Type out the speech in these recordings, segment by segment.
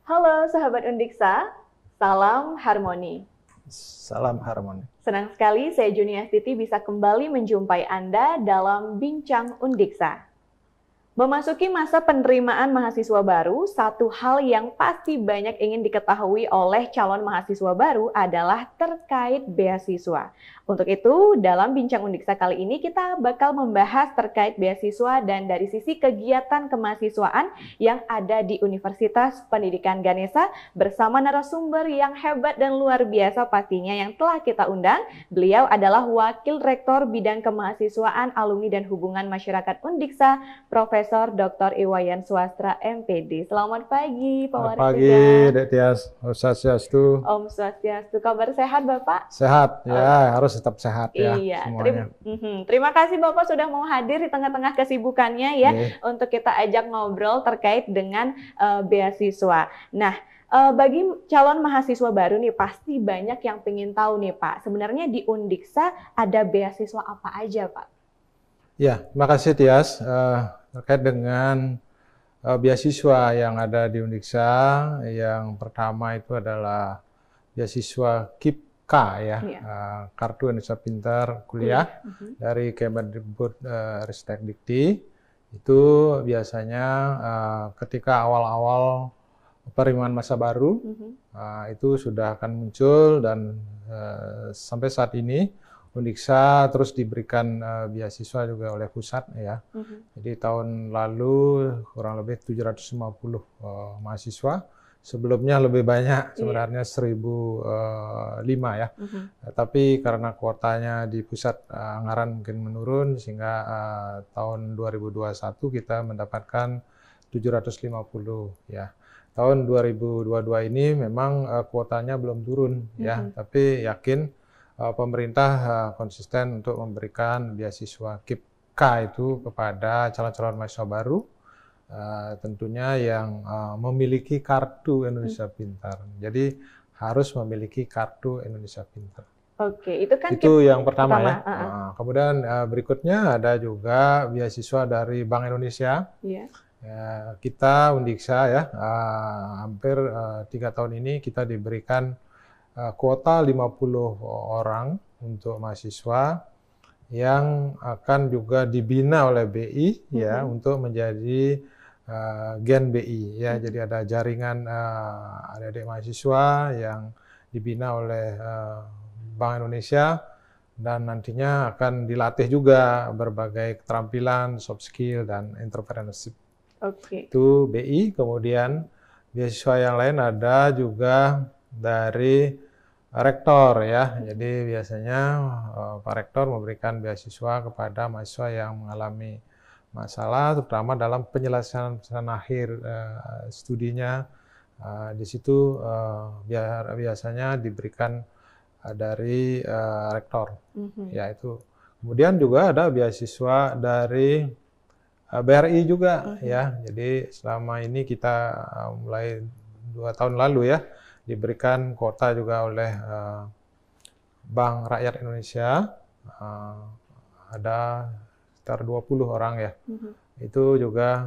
Halo sahabat Undiksa, salam harmoni. Salam harmoni. Senang sekali saya Juniastiti bisa kembali menjumpai Anda dalam Bincang Undiksa. Memasuki masa penerimaan mahasiswa baru, satu hal yang pasti banyak ingin diketahui oleh calon mahasiswa baru adalah terkait beasiswa. Untuk itu, dalam Bincang Undiksa kali ini kita bakal membahas terkait beasiswa dan dari sisi kegiatan kemahasiswaan yang ada di Universitas Pendidikan Ganesha bersama narasumber yang hebat dan luar biasa pastinya yang telah kita undang. Beliau adalah Wakil Rektor Bidang Kemahasiswaan, Alumni dan Hubungan Masyarakat Undiksa, Profesor Dr. Iwayan Swastra MPD. Selamat pagi, Pak Selamat Waris. pagi, Dek Tias. Om Swastiastu. Om Swastiastu. Kabar sehat, Bapak? Sehat, ya harus tetap sehat ya Iya, semuanya. Terima kasih Bapak sudah mau hadir di tengah-tengah kesibukannya ya untuk kita ajak ngobrol terkait dengan beasiswa. Nah, bagi calon mahasiswa baru nih pasti banyak yang pengen tahu nih Pak, sebenarnya di Undiksa ada beasiswa apa aja Pak? Ya, terima kasih Tias. Terkait dengan beasiswa yang ada di Undiksa, yang pertama itu adalah beasiswa KIP-K ya, Kartu Indonesia Pintar Kuliah dari Kemendikbud Ristek Dikti. Itu biasanya ketika awal-awal penerimaan masa baru itu sudah akan muncul dan sampai saat ini Undiksa terus diberikan beasiswa juga oleh pusat ya. Jadi tahun lalu kurang lebih 750 mahasiswa. Sebelumnya lebih banyak, sebenarnya 1.005 ya. Tapi karena kuotanya di pusat anggaran mungkin menurun sehingga tahun 2021 kita mendapatkan 750 ya. Tahun 2022 ini memang kuotanya belum turun ya, tapi yakin pemerintah konsisten untuk memberikan beasiswa KIP-K itu kepada calon-calon mahasiswa baru, tentunya yang memiliki kartu Indonesia Pintar. Jadi harus memiliki kartu Indonesia Pintar. Oke, itu kan yang pertama ya. Kemudian berikutnya ada juga beasiswa dari Bank Indonesia. Ya, kita Undiksa ya, hampir 3 tahun ini kita diberikan kuota 50 orang untuk mahasiswa yang akan juga dibina oleh BI ya untuk menjadi Gen BI ya. Jadi ada jaringan adik-adik mahasiswa yang dibina oleh Bank Indonesia dan nantinya akan dilatih juga berbagai keterampilan, soft skill dan entrepreneurship. Itu BI. Kemudian beasiswa yang lain ada juga dari rektor ya. Jadi biasanya Pak Rektor memberikan beasiswa kepada mahasiswa yang mengalami masalah terutama dalam penyelesaian akhir studinya. Di situ biasanya diberikan dari rektor. Ya itu. Kemudian juga ada beasiswa dari BRI juga ya. Jadi selama ini kita mulai 2 tahun lalu ya diberikan kuota juga oleh Bank Rakyat Indonesia, ada sekitar 20 orang ya. Itu juga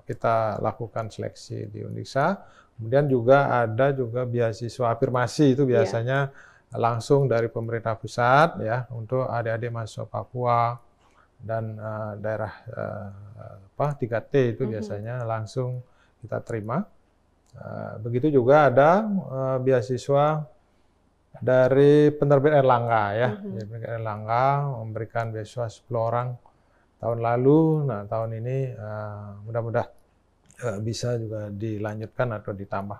kita lakukan seleksi di Undiksa. Kemudian juga ada juga beasiswa afirmasi, itu biasanya langsung dari pemerintah pusat ya untuk adik-adik mahasiswa Papua dan daerah 3T itu biasanya langsung kita terima. Begitu juga ada beasiswa dari penerbit Erlangga ya. Penerbit Erlangga memberikan beasiswa 10 orang tahun lalu. Nah, tahun ini mudah-mudahan bisa juga dilanjutkan atau ditambah.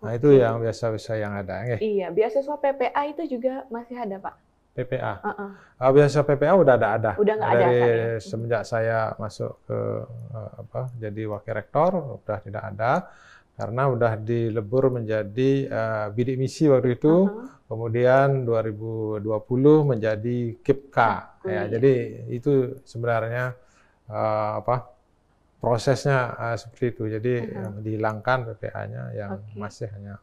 Nah, itu yang beasiswa yang ada. Iya, beasiswa PPA itu juga masih ada, Pak? PPA. Beasiswa PPA udah ada. Udah nggak ada. Dari semenjak saya masuk ke jadi wakil rektor udah tidak ada. Karena udah dilebur menjadi bidik misi waktu itu, kemudian 2020 menjadi KIP-K. Ya, jadi itu sebenarnya prosesnya seperti itu. Jadi dihilangkan PPA-nya yang masih hanya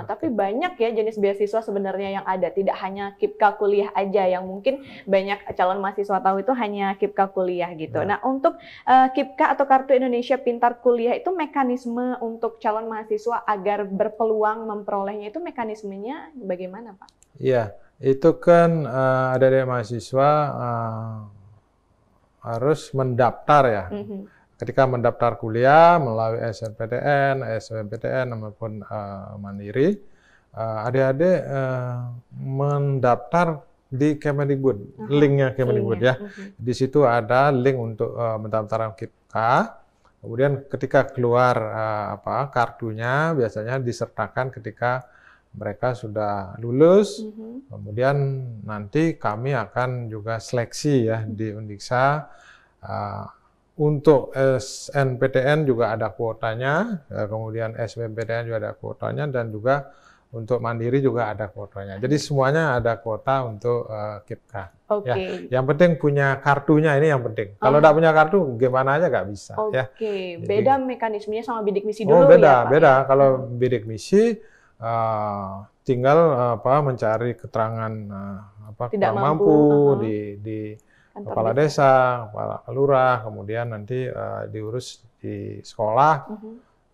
Tapi banyak ya jenis beasiswa sebenarnya yang ada, tidak hanya KIPKA kuliah aja yang mungkin banyak calon mahasiswa tahu itu hanya KIPKA kuliah gitu. Nah, untuk KIPKA atau Kartu Indonesia Pintar Kuliah itu mekanisme untuk calon mahasiswa agar berpeluang memperolehnya itu mekanismenya bagaimana, Pak? Iya, itu kan adik-adik mahasiswa harus mendaftar ya. Ketika mendaftar kuliah melalui SNPTN, SBMPTN maupun Mandiri, adik-adik mendaftar di Kemendikbud, linknya Kemendikbud ya. Di situ ada link untuk pendaftaran KIPKA. Kemudian ketika keluar kartunya biasanya disertakan ketika mereka sudah lulus. Kemudian nanti kami akan juga seleksi ya di Undiksa. Untuk SNPTN juga ada kuotanya, kemudian SBMPTN juga ada kuotanya, dan juga untuk Mandiri juga ada kuotanya. Jadi semuanya ada kuota untuk KIPKA. Ya. Yang penting punya kartunya, ini yang penting. Kalau tidak punya kartu, gimana aja nggak bisa. Ya. Beda mekanismenya sama bidik misi dulu beda, ya, Pak? Beda. Kalau bidik misi tinggal mencari keterangan tidak mampu di kepala desa, kepala lurah, kemudian nanti diurus di sekolah.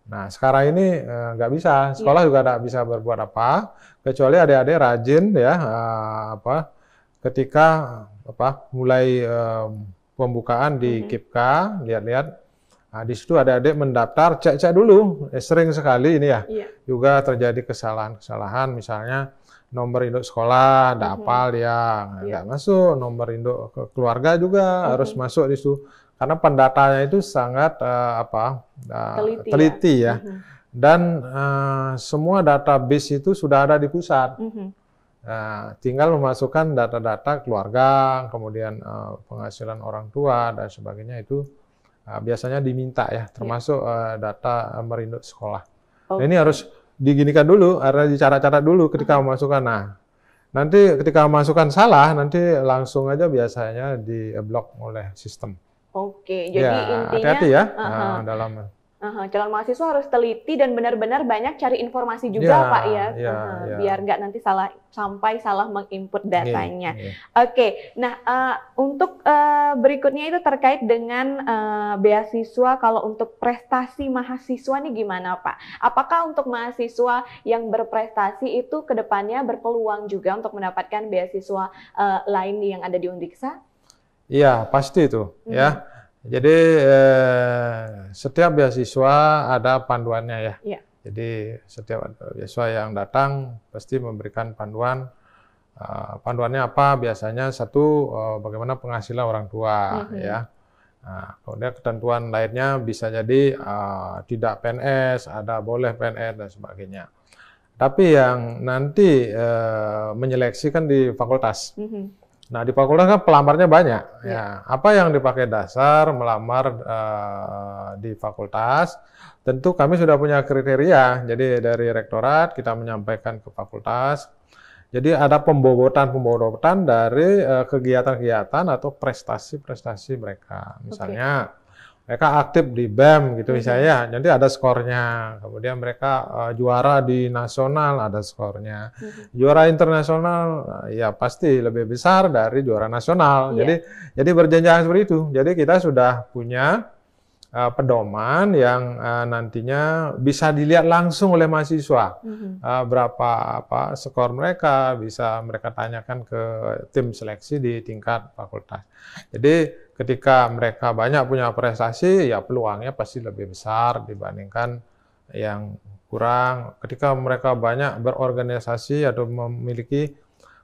Nah, sekarang ini nggak bisa, sekolah juga nggak bisa berbuat apa, kecuali adik-adik rajin ya, ketika mulai pembukaan di KIPKA, lihat-lihat, di situ adik-adik mendaftar, cek-cek dulu, sering sekali ini ya, juga terjadi kesalahan-kesalahan, misalnya nomor induk sekolah, tidak hafal ya, nggak masuk. Nomor induk keluarga juga harus masuk di situ. Karena pendatanya itu sangat teliti ya. Dan semua database itu sudah ada di pusat. Tinggal memasukkan data-data keluarga, kemudian penghasilan orang tua dan sebagainya itu biasanya diminta ya, termasuk data nomor induk sekolah. Nah, ini harus diginikan dulu, harus dicatat-catat dulu ketika memasukkan. Nah, nanti ketika memasukkan salah, nanti langsung aja biasanya di-block oleh sistem. Jadi intinya hati-hati ya dalam calon mahasiswa harus teliti dan benar-benar banyak cari informasi juga, Pak ya, biar nggak nanti sampai salah menginput datanya. Nah untuk berikutnya itu terkait dengan beasiswa. Kalau untuk prestasi mahasiswa nih gimana, Pak? Apakah untuk mahasiswa yang berprestasi itu kedepannya berpeluang juga untuk mendapatkan beasiswa lain yang ada di Undiksa? Iya, pasti itu ya. Jadi setiap beasiswa ada panduannya ya. Jadi setiap beasiswa yang datang pasti memberikan panduan. Panduannya apa? Biasanya satu, bagaimana penghasilan orang tua ya. Kemudian ketentuan lainnya bisa jadi tidak PNS, ada boleh PNS dan sebagainya. Tapi yang nanti menyeleksi kan di fakultas. Nah, di fakultas kan pelamarnya banyak. Ya, apa yang dipakai dasar melamar di fakultas? Tentu kami sudah punya kriteria. Jadi dari rektorat kita menyampaikan ke fakultas. Jadi ada pembobotan dari kegiatan-kegiatan atau prestasi-prestasi mereka. Misalnya mereka aktif di BEM gitu misalnya, nanti ada skornya. Kemudian mereka juara di nasional, ada skornya. Juara internasional, ya pasti lebih besar dari juara nasional. Jadi berjenjang seperti itu. Jadi kita sudah punya pedoman yang nantinya bisa dilihat langsung oleh mahasiswa. Berapa skor mereka, bisa mereka tanyakan ke tim seleksi di tingkat fakultas. Jadi ketika mereka banyak punya prestasi, ya peluangnya pasti lebih besar dibandingkan yang kurang. Ketika mereka banyak berorganisasi atau memiliki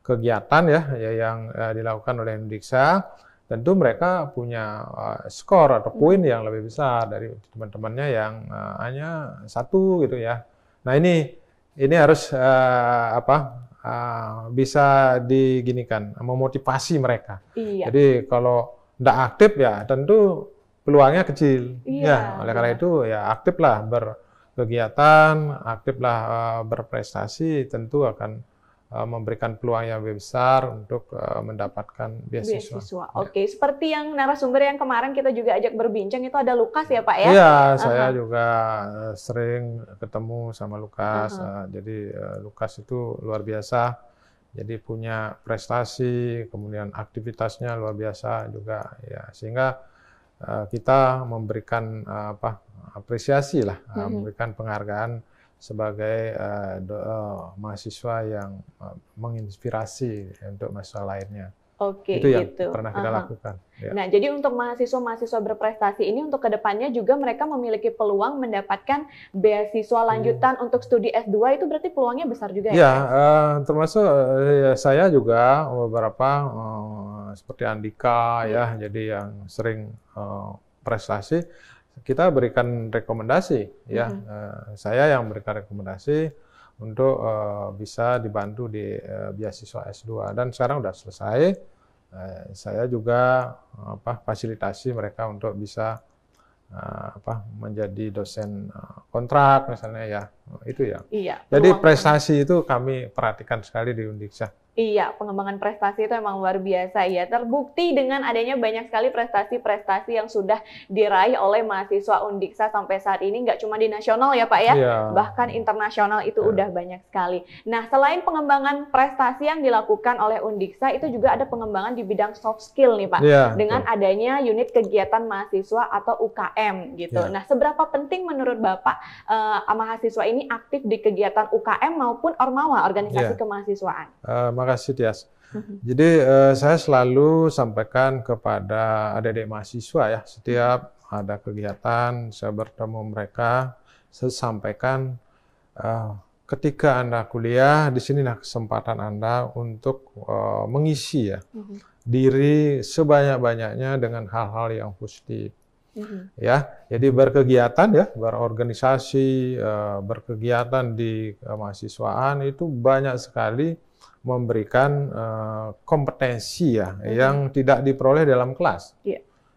kegiatan ya yang dilakukan oleh Undiksa, tentu mereka punya skor atau poin yang lebih besar dari teman-temannya yang hanya satu gitu ya. Nah ini harus bisa diginikan, memotivasi mereka. Jadi kalau tidak aktif ya tentu peluangnya kecil. Oleh karena itu ya aktiflah berkegiatan, aktiflah berprestasi, tentu akan memberikan peluang yang lebih besar untuk mendapatkan beasiswa. Oke, seperti yang narasumber yang kemarin kita juga ajak berbincang itu ada Lukas ya Pak ya? Iya, saya juga sering ketemu sama Lukas. Jadi Lukas itu luar biasa. Jadi punya prestasi, kemudian aktivitasnya luar biasa juga ya, sehingga kita memberikan apresiasi lah, memberikan penghargaan sebagai mahasiswa yang menginspirasi untuk mahasiswa lainnya. Oke, itu yang pernah kita lakukan. Ya. Nah, jadi untuk mahasiswa-mahasiswa berprestasi ini untuk kedepannya juga mereka memiliki peluang mendapatkan beasiswa lanjutan untuk studi S2, itu berarti peluangnya besar juga ya? Ya, termasuk saya juga beberapa seperti Andika ya, jadi yang sering prestasi, kita berikan rekomendasi ya. Saya yang berikan rekomendasi untuk bisa dibantu di beasiswa S2, dan sekarang udah selesai. Saya juga fasilitasi mereka untuk bisa menjadi dosen kontrak misalnya ya, itu ya. Iya. Jadi prestasi itu kami perhatikan sekali di Undiksa. Iya, pengembangan prestasi itu emang luar biasa ya. Terbukti dengan adanya banyak sekali prestasi-prestasi yang sudah diraih oleh mahasiswa Undiksa sampai saat ini, nggak cuma di nasional ya Pak ya, bahkan internasional itu udah banyak sekali. Nah, selain pengembangan prestasi yang dilakukan oleh Undiksa, itu juga ada pengembangan di bidang soft skill nih Pak, dengan adanya unit kegiatan mahasiswa atau UKM gitu. Nah, seberapa penting menurut Bapak mahasiswa ini aktif di kegiatan UKM maupun Ormawa, organisasi kemahasiswaan? Makasih Tias. Jadi saya selalu sampaikan kepada adik-adik mahasiswa ya, setiap ada kegiatan saya bertemu mereka, saya sampaikan ketika Anda kuliah di sini kesempatan Anda untuk mengisi ya diri sebanyak-banyaknya dengan hal-hal yang positif. Ya, jadi berkegiatan ya, berorganisasi, berkegiatan di kemahasiswaan itu banyak sekali memberikan kompetensi ya yang tidak diperoleh dalam kelas.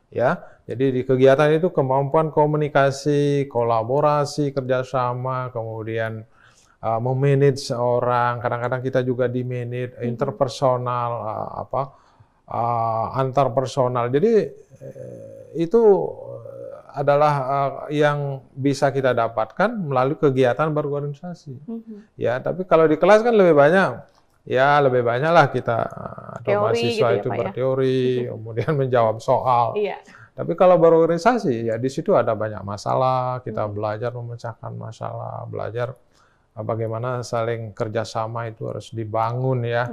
Ya, jadi di kegiatan itu kemampuan komunikasi, kolaborasi, kerjasama, kemudian memanage orang. Kadang-kadang kita juga di manage interpersonal, antar personal. Jadi itu adalah yang bisa kita dapatkan melalui kegiatan berorganisasi. Ya, tapi kalau di kelas kan lebih banyak. Ya, lebih banyak lah kita atau mahasiswa gitu itu berteori, kemudian menjawab soal. Tapi kalau berorganisasi, ya di situ ada banyak masalah, kita belajar memecahkan masalah, belajar bagaimana saling kerjasama itu harus dibangun ya.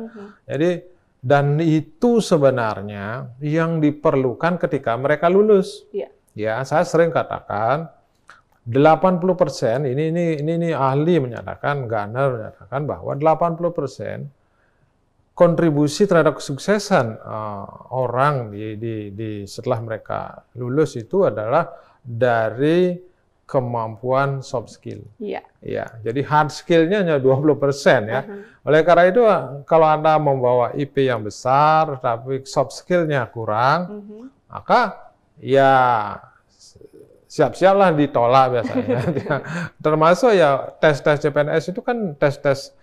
Jadi, dan itu sebenarnya yang diperlukan ketika mereka lulus. Ya, saya sering katakan, 80%, ini ahli menyatakan, Gartner menyatakan bahwa 80% kontribusi terhadap kesuksesan orang setelah mereka lulus itu adalah dari kemampuan soft skill. Ya, jadi hard skill-nya hanya 20% ya. Oleh karena itu, kalau Anda membawa IP yang besar, tapi soft skill-nya kurang, maka ya siap-siaplah ditolak biasanya. Termasuk ya tes-tes CPNS itu kan tes-tes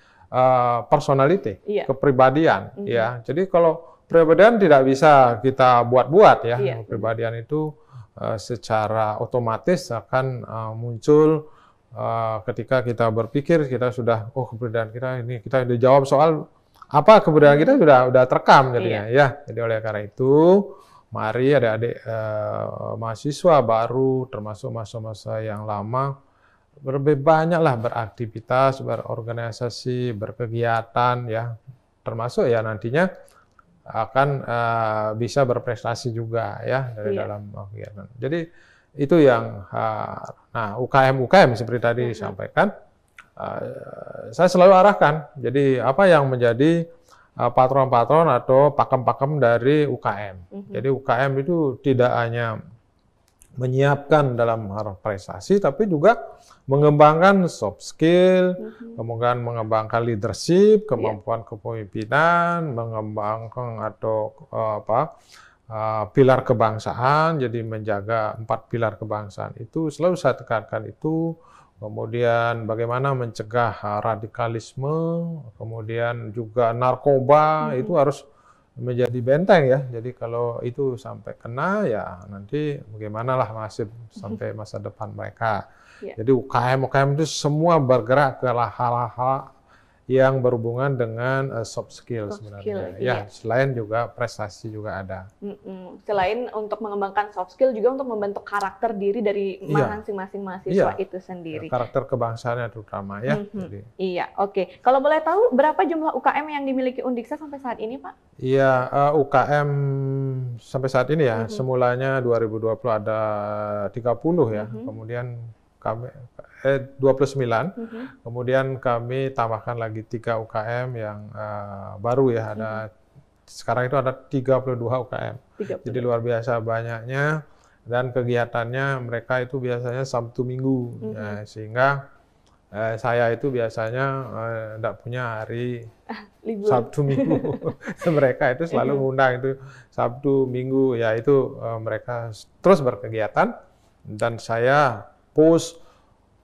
personality, kepribadian ya. Jadi kalau kepribadian tidak bisa kita buat-buat ya. Kepribadian itu secara otomatis akan muncul ketika kita berpikir, kita sudah kepribadian kita ini, kita dijawab soal apa kepribadian kita sudah terekam jadinya ya. Jadi oleh karena itu mari adik-adik mahasiswa baru, termasuk mahasiswa yang lama, lebih banyaklah beraktivitas, berorganisasi, berkegiatan ya, termasuk ya nantinya akan bisa berprestasi juga ya dari dalam kegiatan. Jadi itu yang UKM seperti tadi disampaikan, saya selalu arahkan. Jadi apa yang menjadi patron-patron atau pakem-pakem dari UKM. Jadi UKM itu tidak hanya menyiapkan dalam hal prestasi, tapi juga mengembangkan soft skill, kemudian mengembangkan leadership, kemampuan kepemimpinan, mengembangkan atau pilar kebangsaan. Jadi menjaga 4 pilar kebangsaan itu selalu saya tekankan itu kemudian bagaimana mencegah radikalisme, kemudian juga narkoba itu harus menjadi benteng ya. Jadi kalau itu sampai kena ya nanti bagaimanalah nasib sampai masa depan mereka. Jadi UKM itu semua bergerak ke hal-hal yang berhubungan dengan soft skill sebenarnya. Ya, selain juga prestasi juga ada. Selain untuk mengembangkan soft skill, juga untuk membentuk karakter diri dari masing-masing mahasiswa itu sendiri. Karakter kebangsaannya terutama ya. Iya, oke. Kalau boleh tahu berapa jumlah UKM yang dimiliki Undiksa sampai saat ini, Pak? Iya, UKM sampai saat ini ya, semulanya 2020 ada 30 ya, kemudian kami 29, kemudian kami tambahkan lagi 3 UKM yang baru ya, ada sekarang itu ada 32 UKM. Jadi luar biasa banyaknya, dan kegiatannya mereka itu biasanya Sabtu Minggu, ya, sehingga saya itu biasanya tidak punya hari libur. Sabtu Minggu. Mereka itu selalu ngundang itu Sabtu Minggu, ya itu mereka terus berkegiatan, dan saya push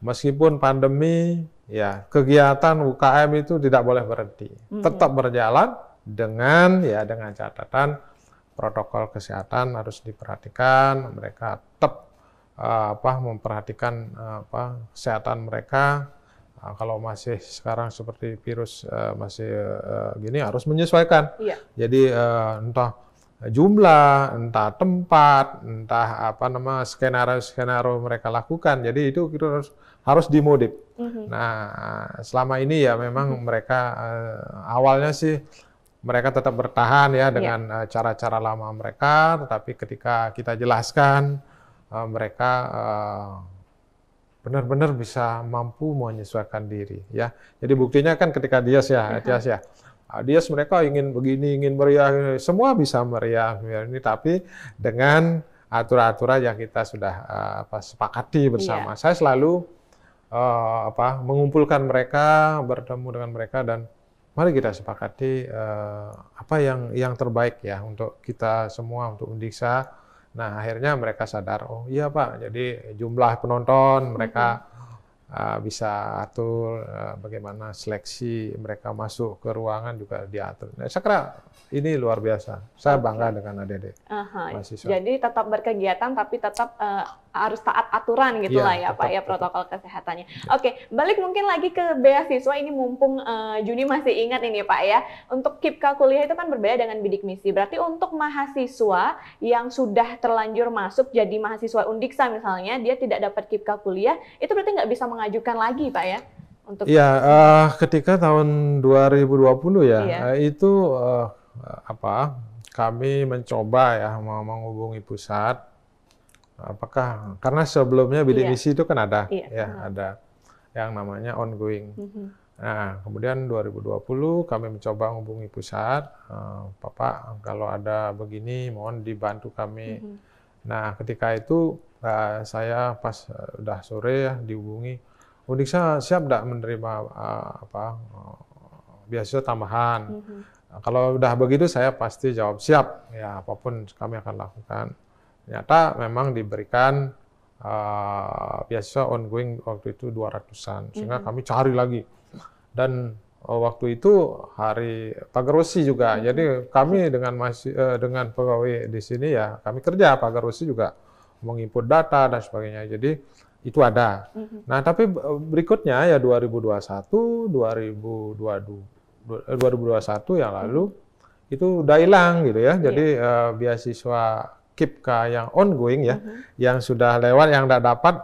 meskipun pandemi, ya kegiatan UKM itu tidak boleh berhenti, tetap berjalan dengan catatan protokol kesehatan harus diperhatikan, mereka tetap memperhatikan kesehatan mereka. Kalau masih sekarang seperti virus masih gini harus menyesuaikan. Jadi entah jumlah, entah tempat, entah skenario mereka lakukan. Jadi itu harus dimodif. Nah, selama ini ya memang mereka awalnya sih mereka tetap bertahan ya dengan cara-cara lama mereka, tetapi ketika kita jelaskan mereka benar-benar bisa mampu menyesuaikan diri ya. Jadi buktinya kan ketika Dias mereka ingin begini, ingin meriah, semua bisa meriah ini, tapi dengan aturan-aturan yang kita sudah sepakati bersama. Saya selalu mengumpulkan mereka, bertemu dengan mereka, dan mari kita sepakati apa yang terbaik ya untuk kita semua, untuk Undiksa. Nah, akhirnya mereka sadar, oh iya Pak, jadi jumlah penonton mereka bisa atur, bagaimana seleksi mereka masuk ke ruangan juga diatur. Nah, saya kira ini luar biasa. Saya bangga dengan adik-adik mahasiswa. Jadi tetap berkegiatan tapi tetap harus taat aturan gitu lah ya Pak ya, protokol kesehatannya. Oke, balik mungkin lagi ke beasiswa ini, mumpung Juni masih ingat ini Pak ya. Untuk KIPKA kuliah itu kan berbeda dengan bidik misi. Berarti untuk mahasiswa yang sudah terlanjur masuk jadi mahasiswa Undiksa misalnya, dia tidak dapat KIPKA kuliah, itu berarti nggak bisa mengajukan lagi Pak ya? Untuk ketika tahun 2020 itu kami mencoba ya menghubungi pusat, apakah karena sebelumnya bidik misi itu kan ada ada yang namanya ongoing. Nah, kemudian 2020 kami mencoba menghubungi pusat, Bapak kalau ada begini mohon dibantu kami. Nah, ketika itu saya pas udah sore ya dihubungi, Undiksa siap tidak menerima beasiswa tambahan. Kalau udah begitu saya pasti jawab siap, ya apapun kami akan lakukan. Ternyata memang diberikan beasiswa ongoing waktu itu 200-an, sehingga kami cari lagi. Dan waktu itu hari Pagarwesi juga, jadi kami dengan pegawai di sini ya kami kerja, Pagarwesi juga menginput data dan sebagainya. Jadi itu ada. Nah, tapi berikutnya ya 2021, 2021 yang lalu itu udah hilang gitu ya. Jadi beasiswa KIPKA yang ongoing ya, yang sudah lewat, yang tidak dapat,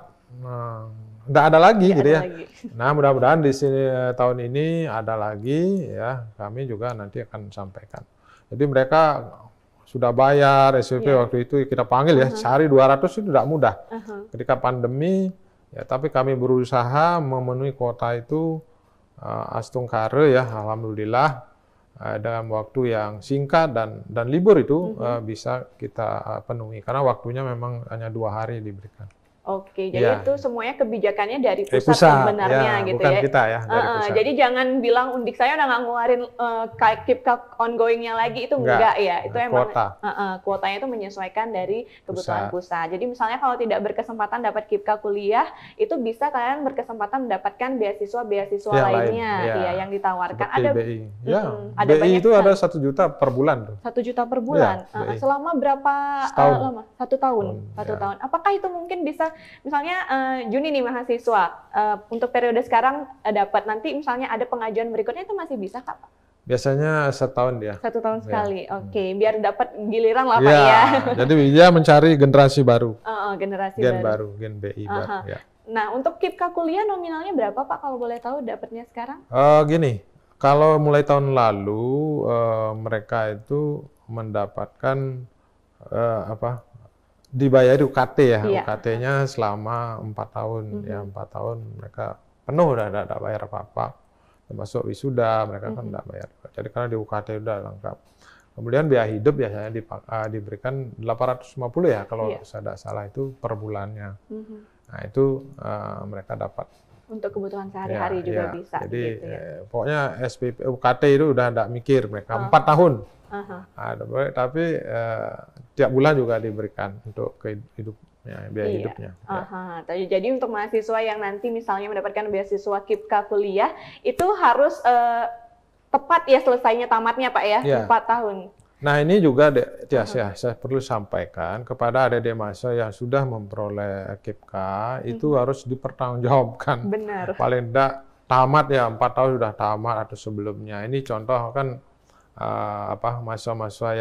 tidak ada lagi gitu ya. Nah, mudah-mudahan di sini tahun ini ada lagi ya. Kami juga nanti akan sampaikan. Jadi mereka sudah bayar SPP waktu itu kita panggil ya, sehari 200 itu tidak mudah. Ketika pandemi ya, tapi kami berusaha memenuhi kuota itu astungkare ya, alhamdulillah dalam waktu yang singkat dan libur itu bisa kita penuhi karena waktunya memang hanya 2 hari diberikan. Oke, jadi itu semuanya kebijakannya dari pusat sebenarnya gitu bukan ya. kita ya, dari pusat. Jadi jangan bilang Undiksa udah nggak ngeluarin KIPKA ongoing-nya lagi, itu enggak ya. Itu emang kuotanya itu menyesuaikan dari kebutuhan pusat. Jadi misalnya kalau tidak berkesempatan dapat KIPKA kuliah, itu bisa kalian berkesempatan mendapatkan beasiswa lainnya yang ditawarkan. Seperti ada BI. Ada BI itu ada 1 juta per bulan tuh. 1 juta per bulan. Selama berapa lama? 1 tahun. 1 tahun. Apakah itu mungkin bisa, misalnya Juni nih mahasiswa, untuk periode sekarang dapat, nanti misalnya ada pengajuan berikutnya itu masih bisa Kak? Biasanya setahun dia. 1 tahun sekali, oke. Biar dapat giliran lah Pak ya. Jadi dia mencari generasi baru. Generasi gen baru, gen BI baru. Ya. Nah untuk KIPKA kuliah nominalnya berapa Pak kalau boleh tahu dapatnya sekarang? Gini, kalau mulai tahun lalu mereka itu mendapatkan dibayar UKT ya, UKT-nya selama 4 tahun, ya 4 tahun mereka penuh udah tidak bayar apa-apa, termasuk wisuda mereka kan tidak bayar. Jadi karena di UKT udah lengkap. Kemudian biaya hidup biasanya diberikan 850 ya kalau saya tidak salah itu per bulannya. Nah itu mereka dapat. Untuk kebutuhan sehari-hari juga bisa. Jadi gitu pokoknya SPP UKT itu udah tidak mikir mereka 4 tahun. Tapi tiap bulan juga diberikan untuk biaya hidupnya. Jadi untuk mahasiswa yang nanti misalnya mendapatkan beasiswa KIPKA kuliah itu harus tepat ya selesainya tamatnya Pak ya, 4 tahun. Nah ini juga saya perlu sampaikan kepada adik-adik mahasiswa yang sudah memperoleh KIPKA itu harus dipertanggungjawabkan. Benar. Paling tidak tamat ya 4 tahun sudah tamat atau sebelumnya. Ini contoh kan mahasiswa-mahasiswa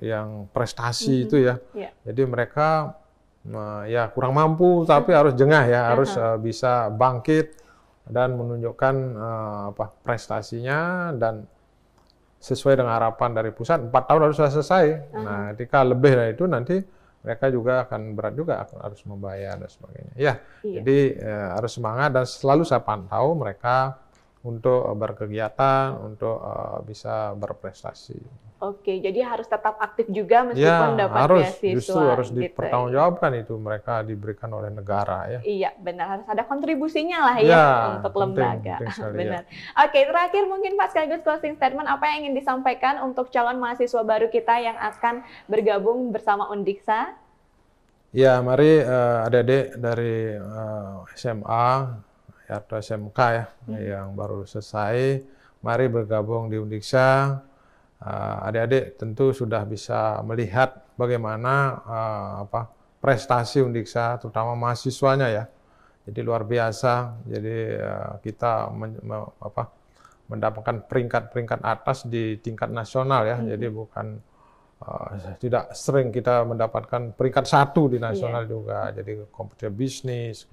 yang prestasi itu ya. Jadi mereka ya kurang mampu tapi harus jengah ya, harus bisa bangkit dan menunjukkan prestasinya dan sesuai dengan harapan dari pusat 4 tahun harus selesai. Nah, ketika lebih dari itu nanti mereka juga akan berat juga harus membayar dan sebagainya. Jadi harus semangat dan selalu saya pantau mereka untuk berkegiatan, untuk bisa berprestasi. Oke, jadi harus tetap aktif juga meskipun dapat beasiswa. Justru harus dipertanggungjawabkan itu mereka diberikan oleh negara ya. Iya, benar, harus ada kontribusinya lah ya untuk lembaga. Benar. Oke, terakhir mungkin Pak sekaligus closing statement apa yang ingin disampaikan untuk calon mahasiswa baru kita yang akan bergabung bersama Undiksa? Ya, mari adik-adik dari SMA atau SMK ya yang baru selesai, mari bergabung di Undiksa. Adik-adik tentu sudah bisa melihat bagaimana prestasi Undiksa, terutama mahasiswanya ya. Jadi luar biasa. Jadi kita mendapatkan peringkat-peringkat atas di tingkat nasional ya. Jadi bukan tidak sering kita mendapatkan peringkat 1 di nasional juga. Jadi komputer bisnis,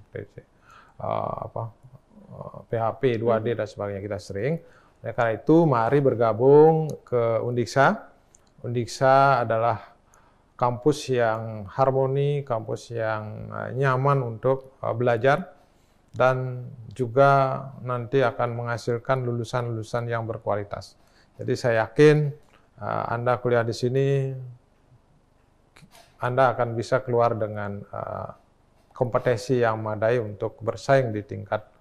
PHP, 2D dan sebagainya kita sering. Oleh karena itu, mari bergabung ke Undiksa. Undiksa adalah kampus yang harmoni, kampus yang nyaman untuk belajar, dan juga nanti akan menghasilkan lulusan-lulusan yang berkualitas. Jadi saya yakin Anda kuliah di sini, Anda akan bisa keluar dengan kompetensi yang memadai untuk bersaing di tingkat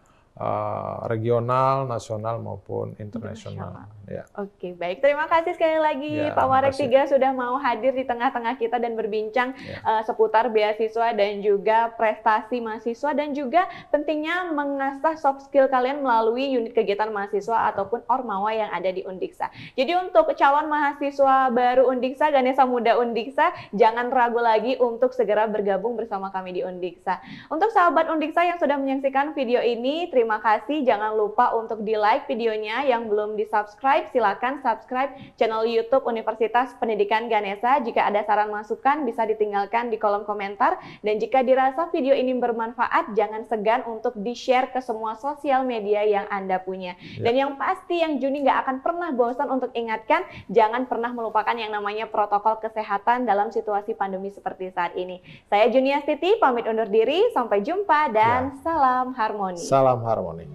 regional, nasional maupun internasional. Ya. Oke, baik. Terima kasih sekali lagi Pak Warek Tiga sudah mau hadir di tengah-tengah kita dan berbincang seputar beasiswa dan juga prestasi mahasiswa dan juga pentingnya mengasah soft skill kalian melalui unit kegiatan mahasiswa ataupun Ormawa yang ada di Undiksa. Jadi untuk calon mahasiswa baru Undiksa, Ganesha Muda Undiksa, jangan ragu lagi untuk segera bergabung bersama kami di Undiksa. Untuk sahabat Undiksa yang sudah menyaksikan video ini, terima kasih. Jangan lupa untuk di-like videonya. Yang belum di-subscribe, silakan subscribe channel YouTube Universitas Pendidikan Ganesha. Jika ada saran masukan, bisa ditinggalkan di kolom komentar. Dan jika dirasa video ini bermanfaat, jangan segan untuk di-share ke semua sosial media yang Anda punya. Dan yang pasti, yang Juni nggak akan pernah bosan untuk ingatkan, jangan pernah melupakan yang namanya protokol kesehatan dalam situasi pandemi seperti saat ini. Saya Juniastiti, pamit undur diri. Sampai jumpa dan salam harmoni. Salam harmoni.